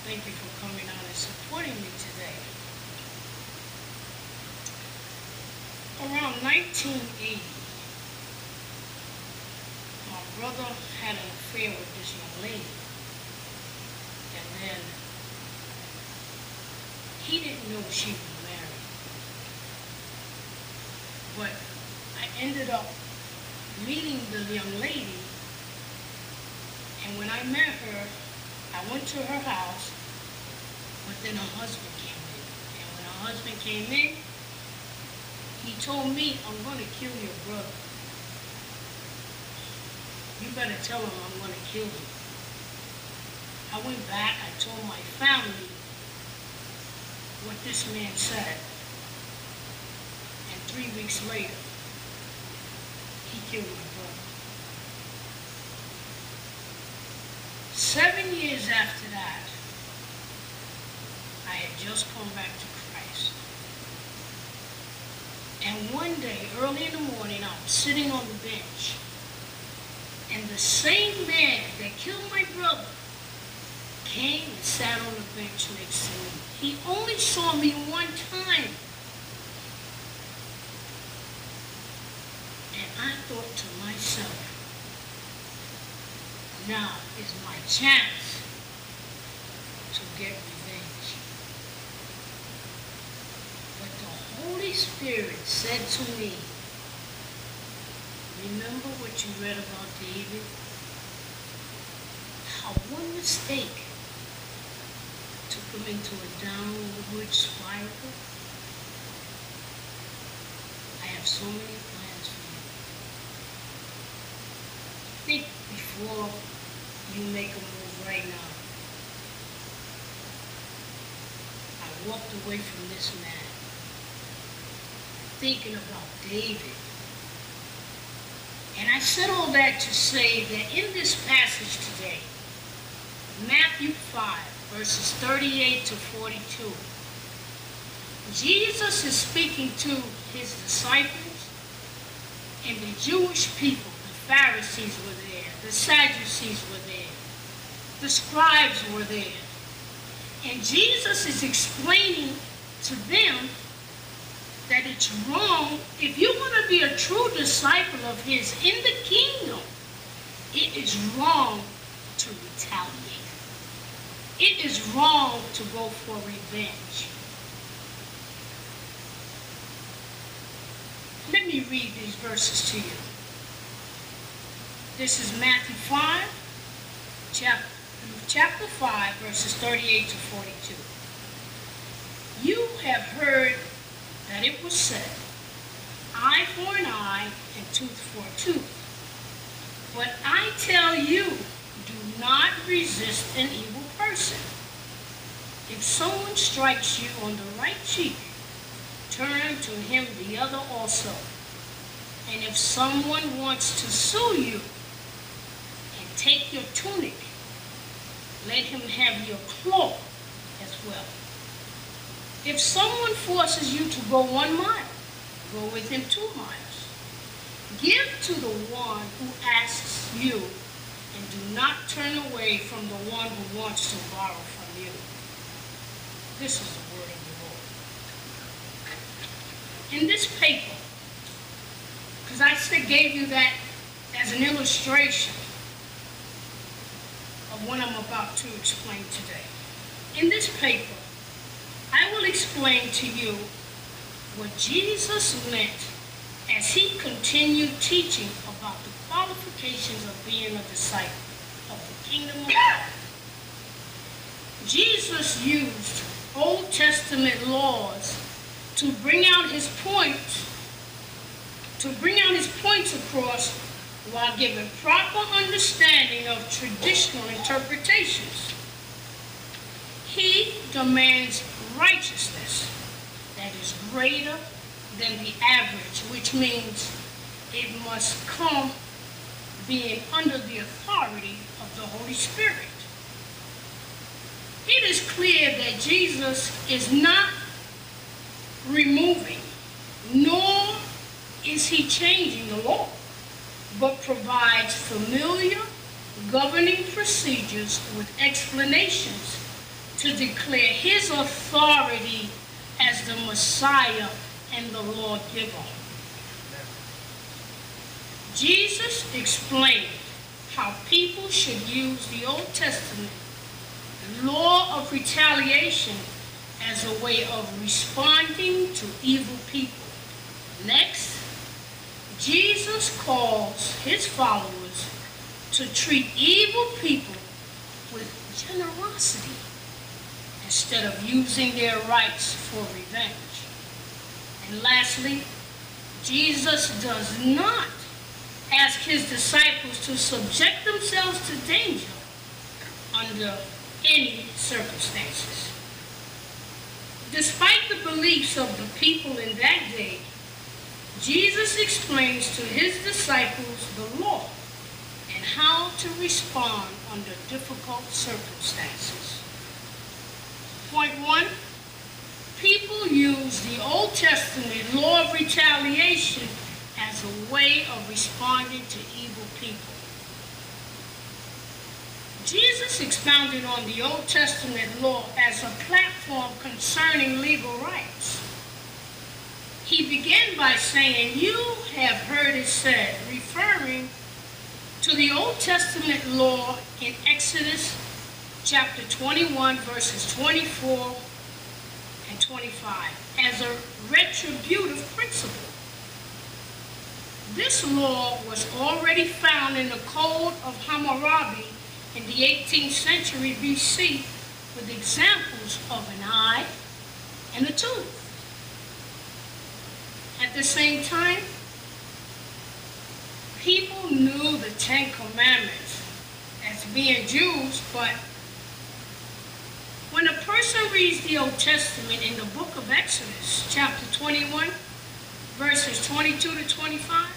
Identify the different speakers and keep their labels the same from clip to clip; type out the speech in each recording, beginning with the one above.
Speaker 1: Thank you for coming out and supporting me today. Around 1980, my brother had an affair with this young lady. And then he didn't know she was married. But I ended up meeting the young lady, and when I met her, I went to her house, but then her husband came in. And when her husband came in, he told me, I'm going to kill your brother. You better tell him I'm going to kill him. I went back, I told my family what this man said. And 3 weeks later, he killed my brother. 7 years after that, I had just come back to Christ. And one day, early in the morning, I was sitting on the bench, and the same man that killed my brother came and sat on the bench next to me. He only saw me one time. And I thought to myself, now is my chance to get revenge. But the Holy Spirit said to me, remember what you read about David? How one mistake took him into a downward spiral. I have so many plans for you. Think before you make a move right now. I walked away from this man, thinking about David. And I said all that to say that in this passage today, Matthew 5, verses 38 to 42, Jesus is speaking to his disciples and the Jewish people. The Pharisees were there, the Sadducees were there, the scribes were there. And Jesus is explaining to them that it's wrong. If you want to be a true disciple of his in the kingdom, it is wrong to retaliate. It is wrong to go for revenge. Let me read these verses to you. This is Matthew 5, chapter 5, verses 38 to 42. You have heard that it was said, eye for an eye and tooth for a tooth. But I tell you, do not resist an evil person. If someone strikes you on the right cheek, turn to him the other also. And if someone wants to sue you and take your tunic, let him have your cloak as well. If someone forces you to go 1 mile, go with him 2 miles. Give to the one who asks you, and do not turn away from the one who wants to borrow from you. This is the word of the Lord. In this paper, because I gave you that as an illustration of what I'm about to explain today. In this paper, I will explain to you what Jesus meant as he continued teaching about the qualifications of being a disciple of the kingdom of God. Jesus used Old Testament laws to bring out his points, across while giving proper understanding of traditional interpretations. He demands righteousness that is greater than the average, which means it must come being under the authority of the Holy Spirit. It is clear that Jesus is not removing, nor is he changing the law, but provides familiar governing procedures with explanations to declare his authority as the Messiah and the lawgiver. Jesus explained how people should use the Old Testament law of retaliation as a way of responding to evil people. Next, Jesus calls his followers to treat evil people with generosity instead of using their rights for revenge. And lastly, Jesus does not ask his disciples to subject themselves to danger under any circumstances. Despite the beliefs of the people in that day, Jesus explains to his disciples the law and how to respond under difficult circumstances. Point 1, people use the Old Testament law of retaliation as a way of responding to evil people. Jesus expounded on the Old Testament law as a platform concerning legal rights. He began by saying, "You have heard it said," referring to the Old Testament law in Exodus chapter 21, verses 24 and 25, as a retributive principle. This law was already found in the Code of Hammurabi in the 18th century BC, with examples of an eye and a tooth. At the same time, people knew the Ten Commandments as being Jews, but when a person reads the Old Testament in the book of Exodus, chapter 21, verses 22 to 25,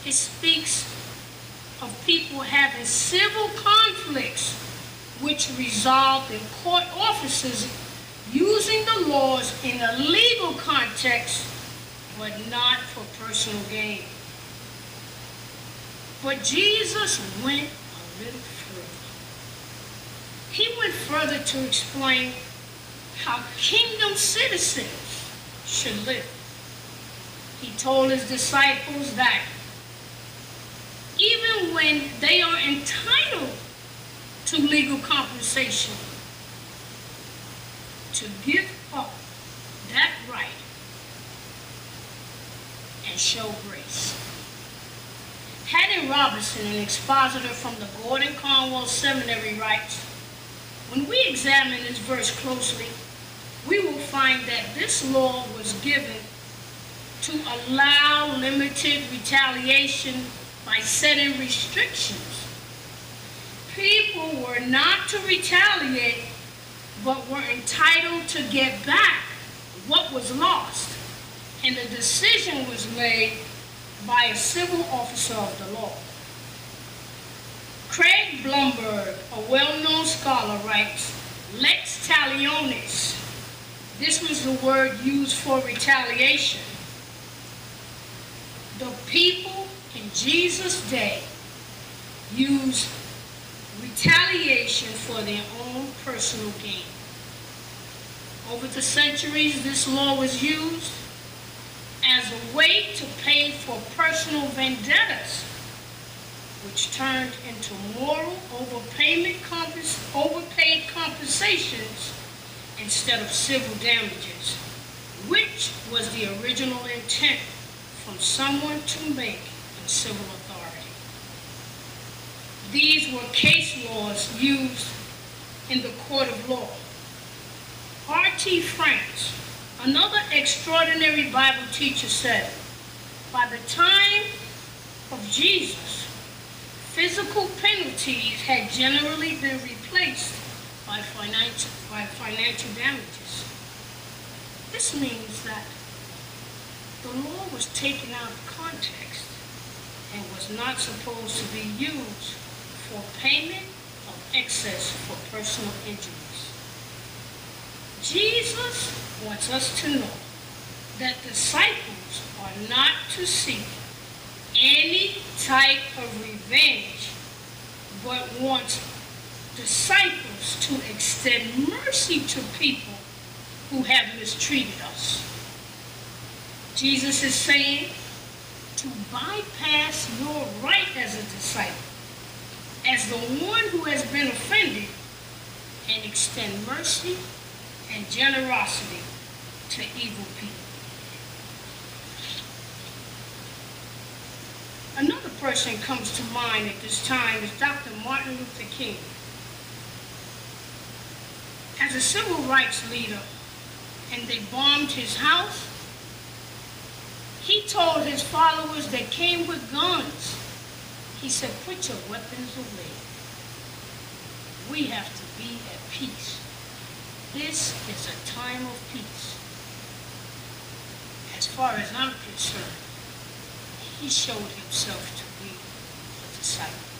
Speaker 1: it speaks of people having civil conflicts which resolved in court offices using the laws in a legal context, but not for personal gain. But Jesus went a little further. He went further to explain how kingdom citizens should live. He told his disciples that even when they are entitled to legal compensation, to give up that right and show grace. Haddon Robinson, an expositor from the Gordon Conwell Seminary, writes, "When we examine this verse closely, we will find that this law was given to allow limited retaliation by setting restrictions. People were not to retaliate, but were entitled to get back what was lost, and the decision was made by a civil officer of the law." Craig Blumberg, a well-known scholar, writes, "Lex talionis," this was the word used for retaliation. The people in Jesus' day used retaliation for their own personal gain. Over the centuries, this law was used as a way to pay for personal vendettas, which turned into moral overpaid compensations instead of civil damages, which was the original intent from someone to make in civil authority. These were case laws used in the court of law. R.T. France, another extraordinary Bible teacher, said, "By the time of Jesus, physical penalties had generally been replaced by financial damages." This means that the law was taken out of context and was not supposed to be used for payment of excess for personal injuries. Jesus wants us to know that disciples are not to seek any type of revenge, but wants disciples to extend mercy to people who have mistreated us. Jesus is saying to bypass your right as a disciple, as the one who has been offended, and extend mercy and generosity to evil people. Another person comes to mind at this time is Dr. Martin Luther King. As a civil rights leader, and they bombed his house, he told his followers that came with guns, he said, "Put your weapons away. We have to be at peace. This is a time of peace." As far as I'm concerned, he showed himself to be a disciple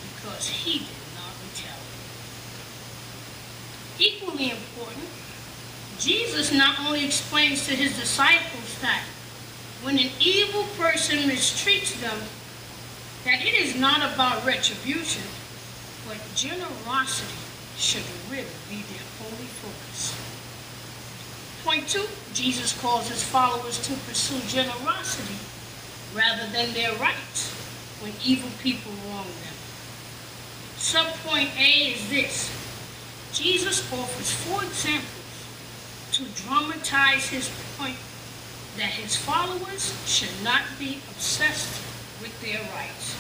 Speaker 1: because he did not retaliate. Equally important, Jesus not only explains to his disciples that when an evil person mistreats them, that it is not about retribution, but generosity should really be their only focus. Point 2, Jesus calls his followers to pursue generosity rather than their rights when evil people wrong them. Subpoint A is this: Jesus offers 4 examples to dramatize his point that his followers should not be obsessed with their rights.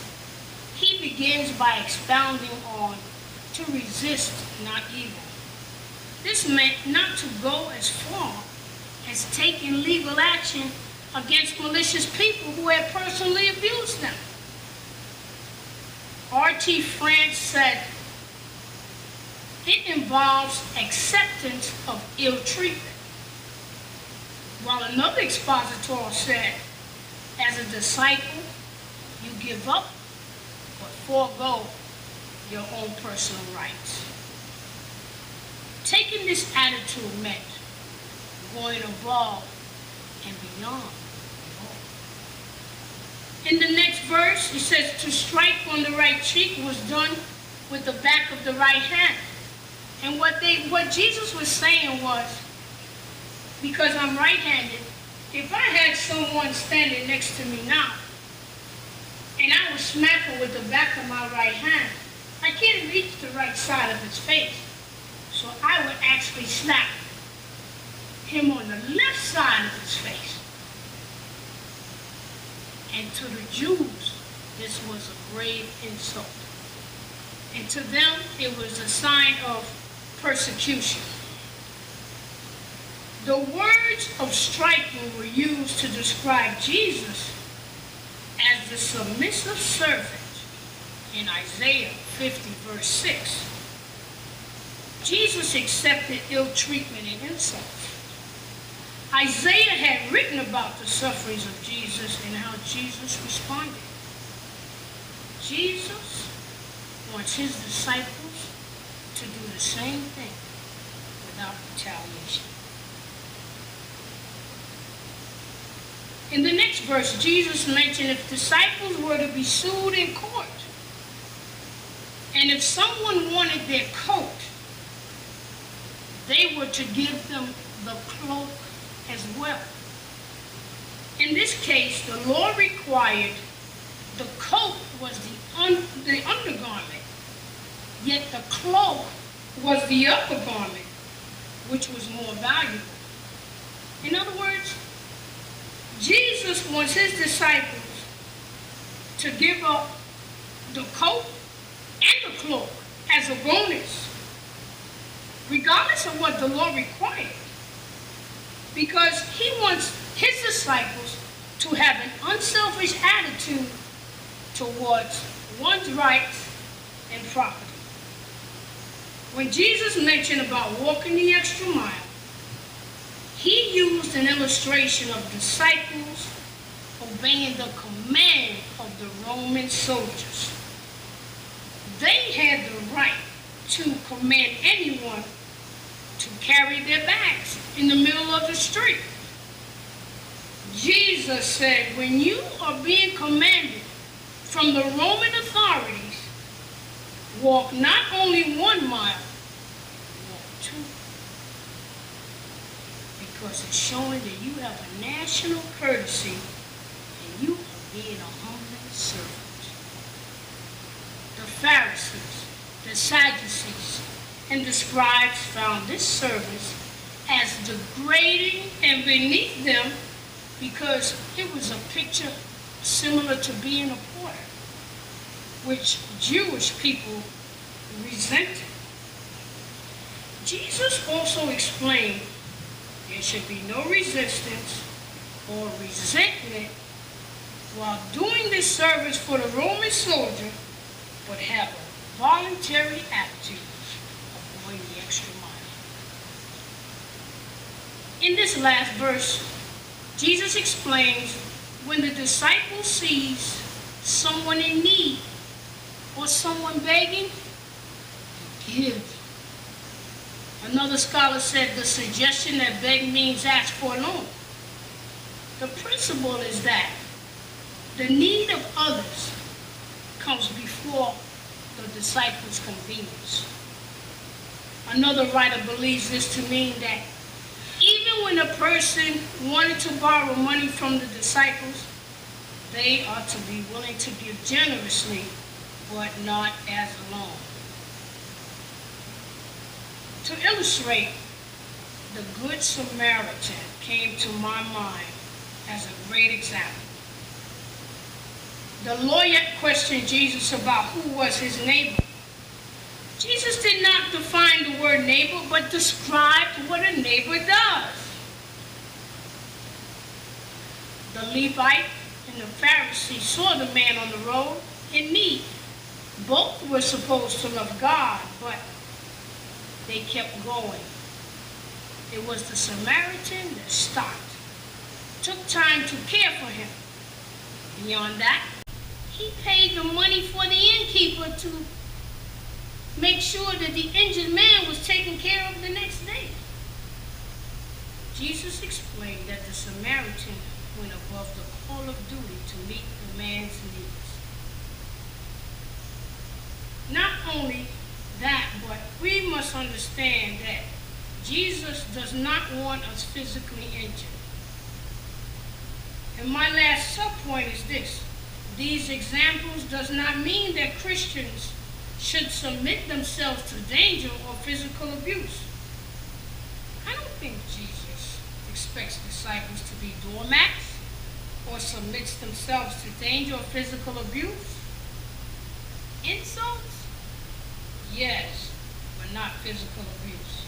Speaker 1: He begins by expounding on to resist not evil. This meant not to go as far as taking legal action against malicious people who had personally abused them. R.T. France said, "It involves acceptance of ill treatment." While another expositor said, "As a disciple, you give up but forego your own personal rights." Taking this attitude meant going above and beyond. In the next verse, he says, to strike on the right cheek was done with the back of the right hand. And what Jesus was saying was, because I'm right-handed, if I had someone standing next to me now, and I would smack him with the back of my right hand, I can't reach the right side of his face. So I would actually slap him on the left side of his face. And to the Jews, this was a grave insult. And to them, it was a sign of persecution. The words of striking were used to describe Jesus as the submissive servant in Isaiah 50, verse 6. Jesus accepted ill treatment and insults. Isaiah had written about the sufferings of Jesus and how Jesus responded. Jesus wants his disciples to do the same thing without retaliation. In the next verse, Jesus mentioned if disciples were to be sued in court, and if someone wanted their coat, they were to give them the cloak as well. In this case, the law required the coat was the undergarment, yet the cloak was the upper garment, which was more valuable. In other words, Jesus wants his disciples to give up the coat and the cloak as a bonus, regardless of what the law required, because he wants his disciples to have an unselfish attitude towards one's rights and property. When Jesus mentioned about walking the extra mile, he used an illustration of disciples obeying the command of the Roman soldiers. They had the right to command anyone to carry their bags in the middle of the street. Jesus said, when you are being commanded from the Roman authorities, Walk not only 1 mile, walk 2. Because it's showing that you have a national courtesy and you are being a humble servant. The Pharisees, the Sadducees, and the scribes found this service as degrading and beneath them because it was a picture similar to being a porter, which Jewish people resented. Jesus also explained there should be no resistance or resentment while doing this service for the Roman soldier, but have a voluntary attitude of going the extra mile. In this last verse, Jesus explains when the disciple sees someone in need or someone begging, give. Another scholar said the suggestion that beg means ask for a loan. The principle is that the need of others comes before the disciples' convenience. Another writer believes this to mean that even when a person wanted to borrow money from the disciples, they are to be willing to give generously, but not as a loan. To illustrate, the Good Samaritan came to my mind as a great example. The lawyer questioned Jesus about who was his neighbor. Jesus did not define the word neighbor, but described what a neighbor does. The Levite and the Pharisee saw the man on the road in need. Both were supposed to love God, but they kept going. It was the Samaritan that stopped, took time to care for him. Beyond that, he paid the money for the innkeeper to make sure that the injured man was taken care of the next day. Jesus explained that the Samaritan went above the call of duty to meet the man's needs. Not only that, but we must understand that Jesus does not want us physically injured. And my last subpoint is this. These examples does not mean that Christians should submit themselves to danger or physical abuse. I don't think Jesus expects disciples to be doormats or submits themselves to danger or physical abuse. Insults? Yes, but not physical abuse.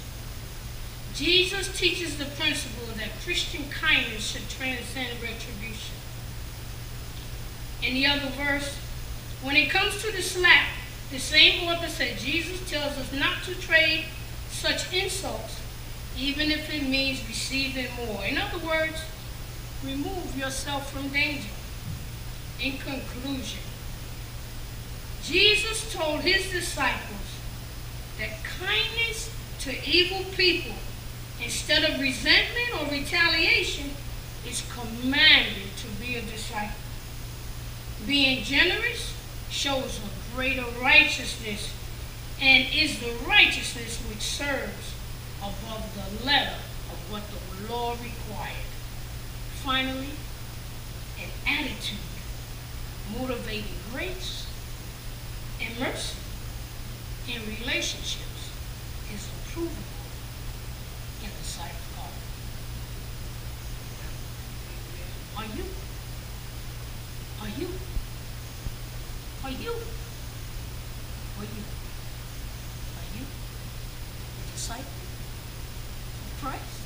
Speaker 1: Jesus teaches the principle that Christian kindness should transcend retribution. In the other verse, when it comes to the slap, the same author said Jesus tells us not to trade such insults, even if it means receiving more. In other words, remove yourself from danger. In conclusion, Jesus told his disciples that kindness to evil people instead of resentment or retaliation is commanded to be a disciple. Being generous shows a greater righteousness and is the righteousness which serves above the letter of what the law required. Finally, an attitude motivating grace and mercy in relationships is approvable in the sight of God. Are you? Are you? Are you? Are you? Are you a disciple of Christ?